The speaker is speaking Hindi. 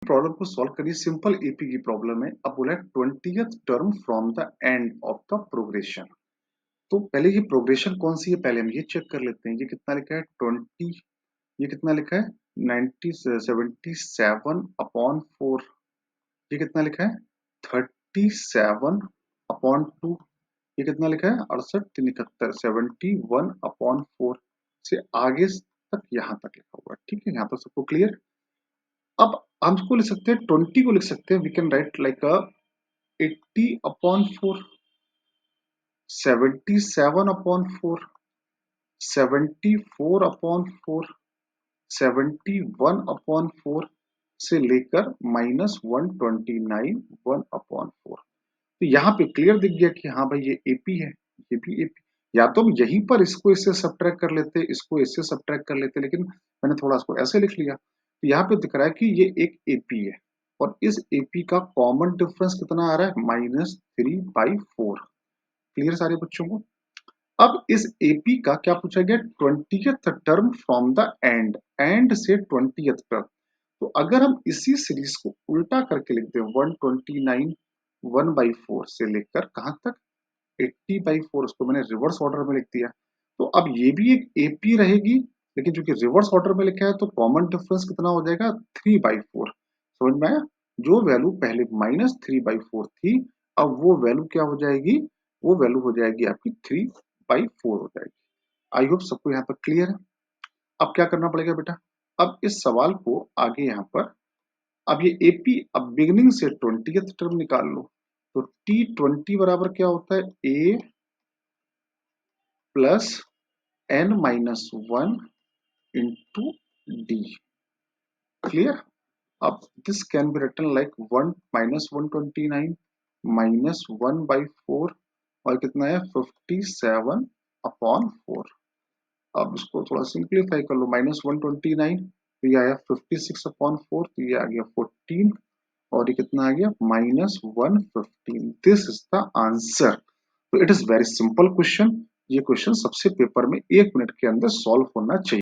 प्रॉब्लम को सॉल्व करिए। सिंपल एपी की प्रॉब्लम है। अब बोला है 20th term from the end of the progression. तो पहले ये प्रोग्रेशन कौन सी है, पहले हम ये चेक कर लेते हैं। ये कितना लिखा है 20, ये कितना लिखा है 77/4, ये कितना लिखा है 37/2, ये कितना लिखा है 68 3 71 71/4 से आगे तक यहाँ तक लिखा हुआ है। ठीक है, यहाँ तक सबको क्लियर। अब हम इसको लिख सकते हैं 20 को लिख सकते हैं, वी कैन राइट लाइक 80/4, 77/4, 74/4, 71/4 से लेकर -129 तो यहाँ पे क्लियर दिख गया कि हाँ भाई ये एपी है, ये भी एपी। या तो हम यहीं पर इसको इससे सब्ट्रैक्ट कर लेते, इसको इससे सब्ट्रैक्ट कर लेते, लेकिन मैंने थोड़ा इसको ऐसे लिख लिया। तो यहाँ पे दिख रहा है कि ये एक एपी है और इस एपी का कॉमन डिफरेंस कितना आ रहा है -3/4। क्लियर सारे बच्चों को। अब इस एपी का क्या पूछा गया 20th term from the end, and से 20th तक। तो अगर हम इसी सीरीज को उल्टा करके लिखते हैं 129 1/4 से लेकर कहां तक 80/4, उसको मैंने रिवर्स ऑर्डर में लिख दिया। तो अब ये भी एक एपी रहेगी, लेकिन चूंकि रिवर्स ऑर्डर में लिखा है तो कॉमन डिफरेंस कितना हो जाएगा 3/4। समझ में आया? जो वैल्यू पहले -3/4 थी, अब वो वैल्यू क्या हो जाएगी, वो वैल्यू हो जाएगी आपकी 3/4 हो जाएगी। आई होप सबको यहाँ तक क्लियर है। अब क्या करना पड़ेगा बेटा, अब इस सवाल को आगे यहाँ पर, अब ये एपी, अब बिगिनिंग से 20th टर्म निकाल लो। तो T20 बराबर क्या होता है A plus n-1 into D। Clear? अब this can be written like 1 -129 -1/4 और कितना है 57/4। अब इसको थोड़ा सिंप्लीफाई कर लो, -129 तो ये आया 56/4, तो ये आ गया 14 और ये कितना आ गया -115। This is the answer. तो it is very simple question. ये क्वेश्चन सबसे पेपर में 1 मिनट के अंदर सॉल्व होना चाहिए।